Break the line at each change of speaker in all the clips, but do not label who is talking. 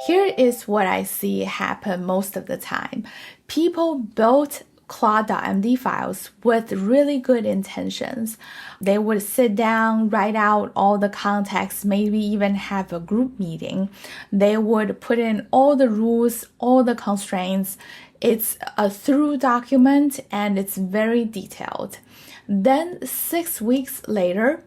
Here is what I see happen most of the time. People built CLAUDE.md files with really good intentions. They would sit down, write out all the context, maybe even have a group meeting. They would put in all the rules, all the constraints. It's a through document and it's very detailed. Then 6 weeks later,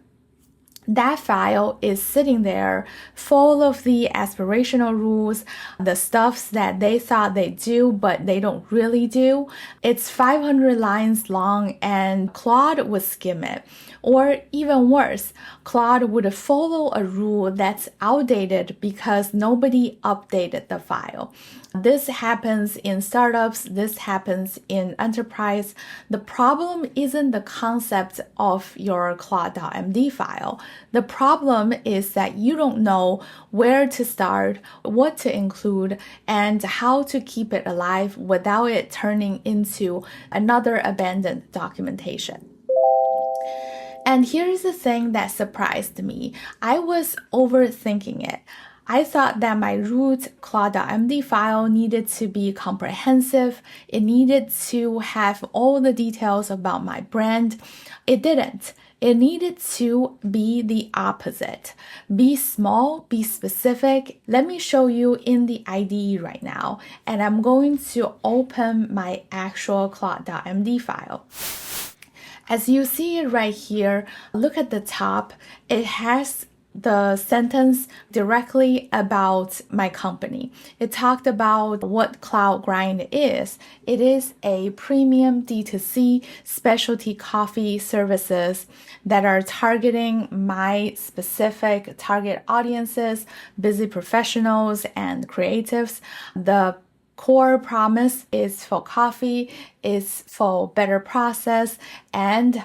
that file is sitting there full of the aspirational rules, the stuffs that they thought they do, but they don't really do. It's 500 lines long and Claude would skim it. Or even worse, Claude would follow a rule that's outdated because nobody updated the file. This happens in startups, this happens in enterprise. The problem isn't the concept of your CLAUDE.md file. The problem is that you don't know where to start, what to include, and how to keep it alive without it turning into another abandoned documentation. And here's the thing that surprised me. I was overthinking it. I thought that my root CLAUDE.md file needed to be comprehensive. It needed to have all the details about my brand. It didn't. It needed to be the opposite. Be small, be specific. Let me show you in the IDE right now. And I'm going to open my actual CLAUDE.md file. As you see it right here, look at the top. It has the sentence directly about my company. It talked about what Cloud Grind is. It is a premium D2C specialty coffee services that are targeting my specific target audiences, busy professionals and creatives. The core promise is for coffee, is for better process, and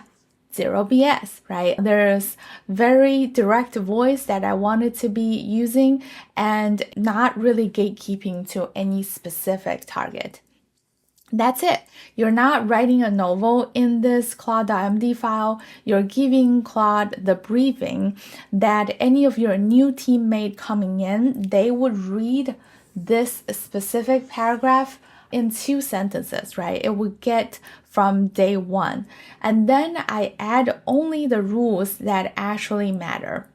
zero BS, right? There's very direct voice that I wanted to be using and not really gatekeeping to any specific target. That's it. You're not writing a novel in this CLAUDE.md file. You're giving Claude the briefing that any of your new teammate coming in, they would read this specific paragraph in 2 sentences, right? It would get from day 1. And then I add only the rules that actually matter,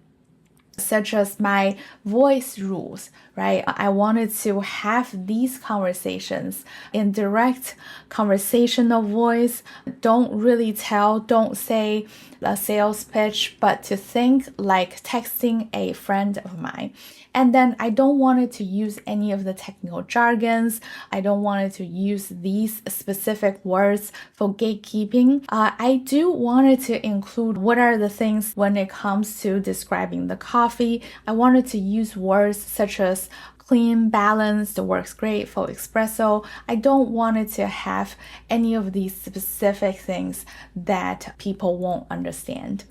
such as my voice rules, right? I wanted to have these conversations in direct conversational voice. Don't say a sales pitch, but to think like texting a friend of mine. And then I don't want it to use any of the technical jargons. I don't want it to use these specific words for gatekeeping. I do want it to include what are the things when it comes to describing the coffee. I wanted to use words such as clean, balanced, works great for espresso. I don't want it to have any of these specific things that people won't understand.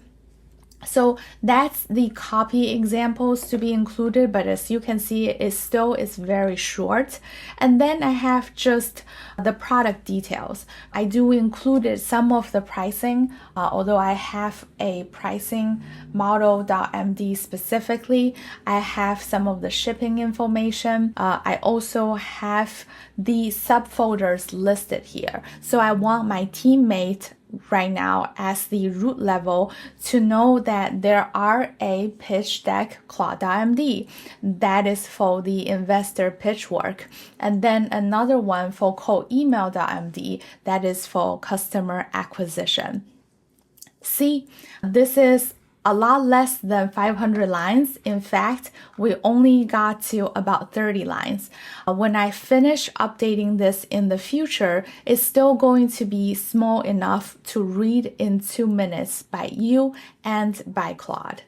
So that's the copy examples to be included, but as you can see, it still is very short. And then I have just the product details. I do included some of the pricing, although I have a pricing model.md specifically. I have some of the shipping information. I also have the subfolders listed here. So I want my teammate right now as the root level to know that there are a pitch deck CLAUDE.md that is for the investor pitch work, and then another one for cold email.md that is for customer acquisition. See, this is a lot less than 500 lines. In fact, we only got to about 30 lines. When I finish updating this in the future, it's still going to be small enough to read in 2 minutes by you and by Claude.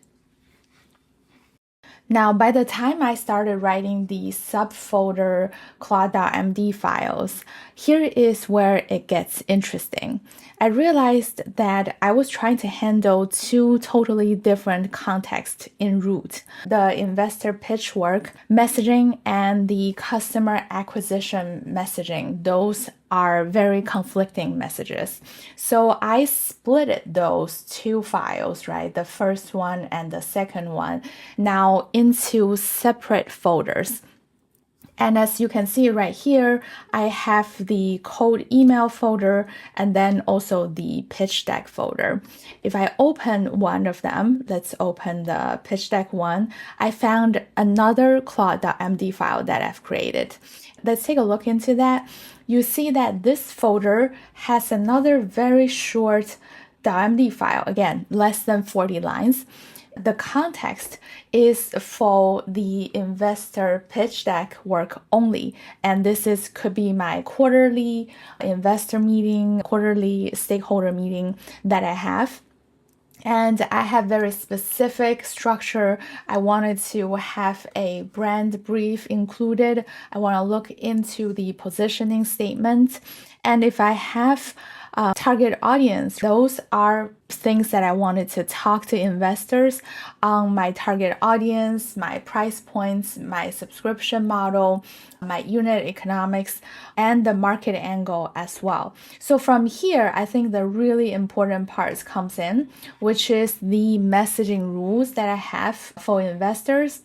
Now, by the time I started writing the subfolder CLAUDE.md files, here is where it gets interesting. I realized that I was trying to handle 2 totally different contexts in root: the investor pitch work messaging and the customer acquisition messaging. Those are very conflicting messages. So I split those 2 files, right? The first one and the second one, now into separate folders. And as you can see right here, I have the cold email folder and then also the pitch deck folder. If I open one of them, let's open the pitch deck one, I found another CLAUDE.md file that I've created. Let's take a look into that. You see that this folder has another very short .md file, again, less than 40 lines. The context is for the investor pitch deck work only. And this could be my quarterly investor meeting, quarterly stakeholder meeting that I have. And I have very specific structure. I wanted to have a brand brief included. I want to look into the positioning statement. And if I have target audience, those are things that I wanted to talk to investors on: my target audience, my price points, my subscription model, my unit economics, and the market angle as well. So from here, I think the really important parts comes in, which is the messaging rules that I have for investors.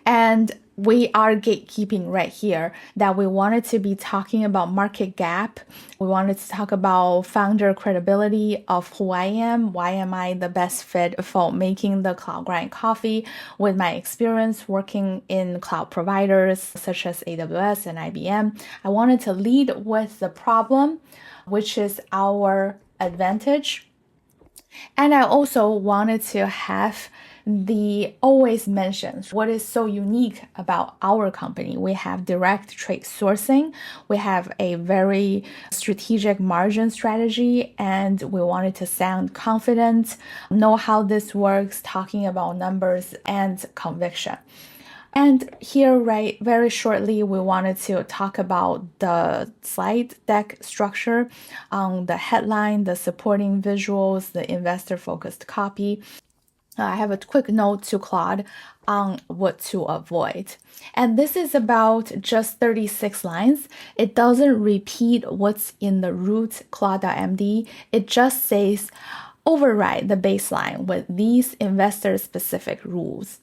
And we are gatekeeping right here that we wanted to be talking about market gap. We wanted to talk about founder credibility of who I am. Why am I the best fit for making the cloud grind coffee with my experience working in cloud providers such as AWS and IBM? I wanted to lead with the problem, which is our advantage. And I also wanted to have the always mentions what is so unique about our company. We have direct trade sourcing, we have a very strategic margin strategy, and we wanted to sound confident, know how this works, talking about numbers and conviction. And here, right, very shortly, we wanted to talk about the slide deck structure, the headline, the supporting visuals, the investor-focused copy. I have a quick note to Claude on what to avoid. And this is about just 36 lines. It doesn't repeat what's in the root CLAUDE.md. It just says, override the baseline with these investor-specific rules.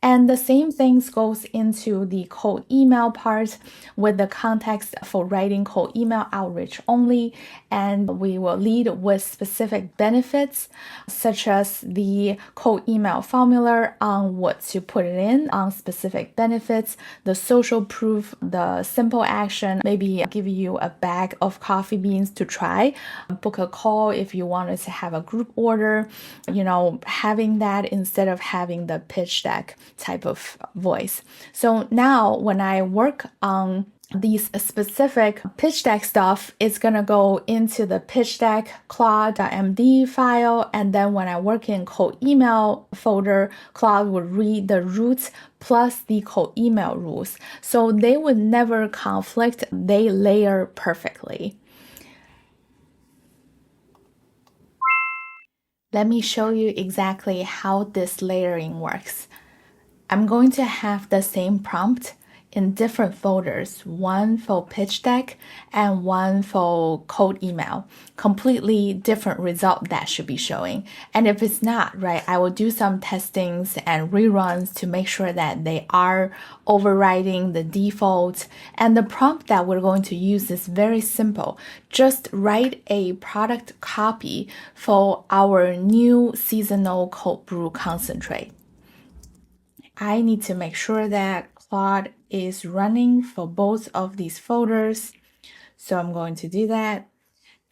And the same things goes into the cold email part with the context for writing cold email outreach only. And we will lead with specific benefits, such as the cold email formula on what to put it in, on specific benefits, the social proof, the simple action, maybe give you a bag of coffee beans to try, book a call if you wanted to have a group order, having that instead of having the pitch deck type of voice. So now when I work on these specific pitch deck stuff, it's gonna go into the pitch deck CLAUDE.md file, and then when I work in cold email folder, Claude would read the roots plus the cold email rules. So they would never conflict, they layer perfectly. Let me show you exactly how this layering works. I'm going to have the same prompt in different folders, one for pitch deck and one for cold email. Completely different result that should be showing. And if it's not, right, I will do some testings and reruns to make sure that they are overriding the default. And the prompt that we're going to use is very simple. Just write a product copy for our new seasonal cold brew concentrate. I need to make sure that Claude is running for both of these folders. So I'm going to do that.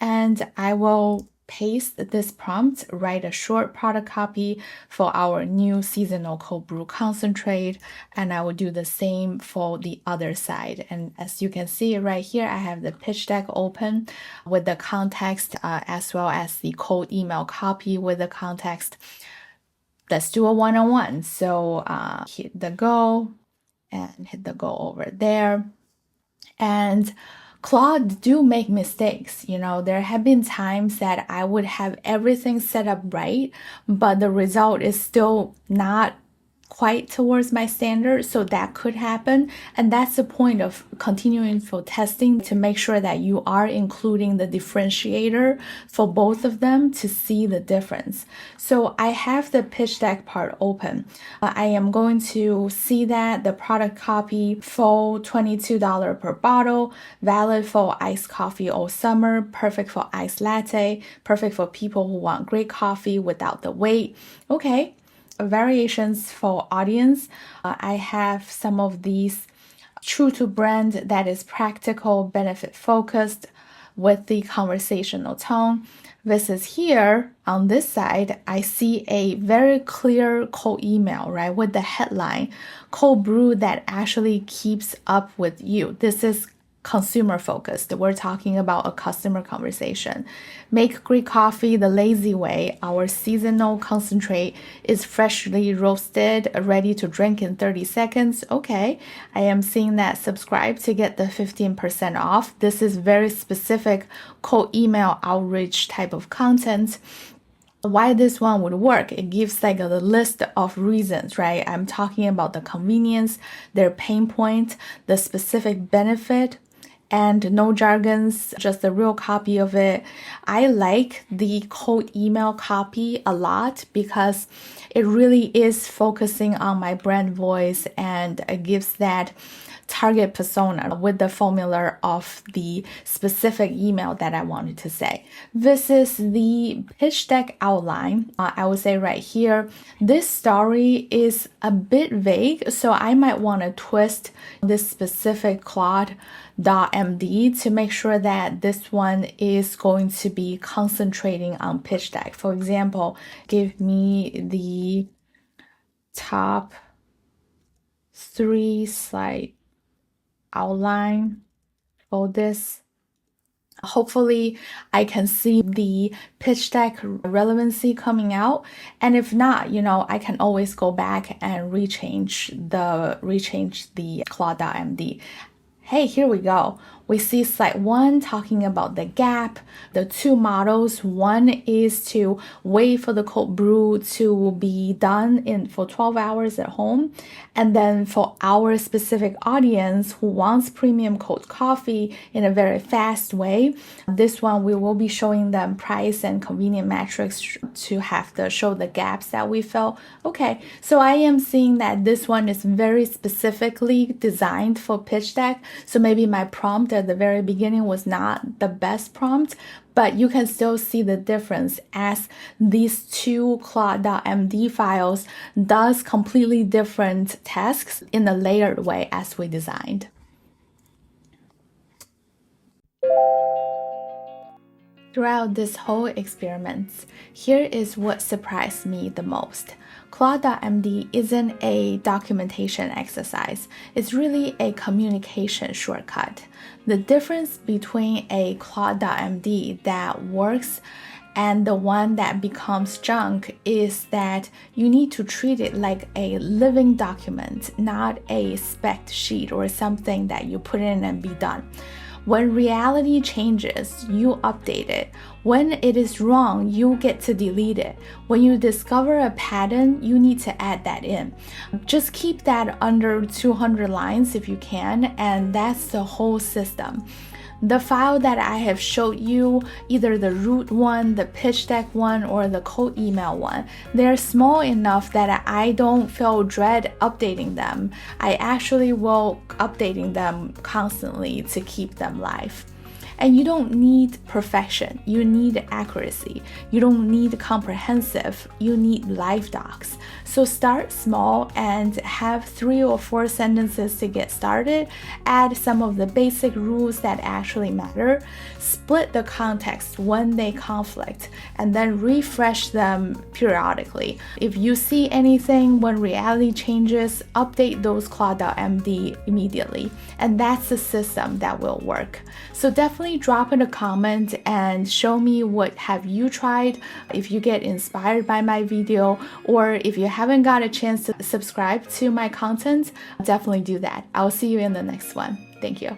And I will paste this prompt, write a short product copy for our new seasonal cold brew concentrate. And I will do the same for the other side. And as you can see right here, I have the pitch deck open with the context as well as the cold email copy with the context. Let's do a one-on-one. So hit the go and hit the go over there. And Claude do make mistakes. There have been times that I would have everything set up right, but the result is still not quite towards my standard, so that could happen. And that's the point of continuing for testing, to make sure that you are including the differentiator for both of them to see the difference. So I have the pitch deck part open. I am going to see that the product copy for $22 per bottle, valid for iced coffee all summer, perfect for iced latte, perfect for people who want great coffee without the wait. Okay. Variations for audience. I have some of these true to brand, that is practical, benefit focused with the conversational tone. Versus here on this side, I see a very clear cold email, right? With the headline, cold brew that actually keeps up with you. This is consumer focused. We're talking about a customer conversation. Make great coffee the lazy way. Our seasonal concentrate is freshly roasted, ready to drink in 30 seconds. Okay, I am seeing that. Subscribe to get the 15% off. This is very specific cold email outreach type of content. Why this one would work, it gives like a list of reasons, right? I'm talking about the convenience, their pain point, the specific benefit, and no jargons, just a real copy of it. I like the cold email copy a lot because it really is focusing on my brand voice and it gives that target persona with the formula of the specific email that I wanted to say. This is the pitch deck outline. I would say right here, this story is a bit vague, so I might want to twist this specific CLAUDE.md to make sure that this one is going to be concentrating on pitch deck. For example, give me the top 3 slide outline for this. Hopefully I can see the pitch deck relevancy coming out, and if not, I can always go back and rechange the CLAUDE.md. Hey, here we go. We see slide 1 talking about the gap, the 2 models. One is to wait for the cold brew to be done for 12 hours at home. And then for our specific audience who wants premium cold coffee in a very fast way, this one we will be showing them price and convenient metrics to have to show the gaps that we felt. Okay, so I am seeing that this one is very specifically designed for pitch deck. So maybe my prompt at the very beginning was not the best prompt, but you can still see the difference as these 2 CLAUDE.md files does completely different tasks in a layered way as we designed. Throughout this whole experiment, here is what surprised me the most. CLAUDE.md isn't a documentation exercise. It's really a communication shortcut. The difference between a CLAUDE.md that works and the one that becomes junk is that you need to treat it like a living document, not a spec sheet or something that you put in and be done. When reality changes, you update it. When it is wrong, you get to delete it. When you discover a pattern, you need to add that in. Just keep that under 200 lines if you can, and that's the whole system. The file that I have showed you, either the root one, the pitch deck one, or the cold email one, they're small enough that I don't feel dread updating them. I actually will updating them constantly to keep them live. And you don't need perfection, you need accuracy. You don't need comprehensive, you need live docs. So start small and have 3 or 4 sentences to get started. Add some of the basic rules that actually matter. Split the context when they conflict, and then refresh them periodically. If you see anything when reality changes, update those CLAUDE.md immediately. And that's the system that will work. So definitely drop in a comment and show me what have you tried, if you get inspired by my video, or if you haven't got a chance to subscribe to my content, definitely do that. I'll see you in the next one. Thank you.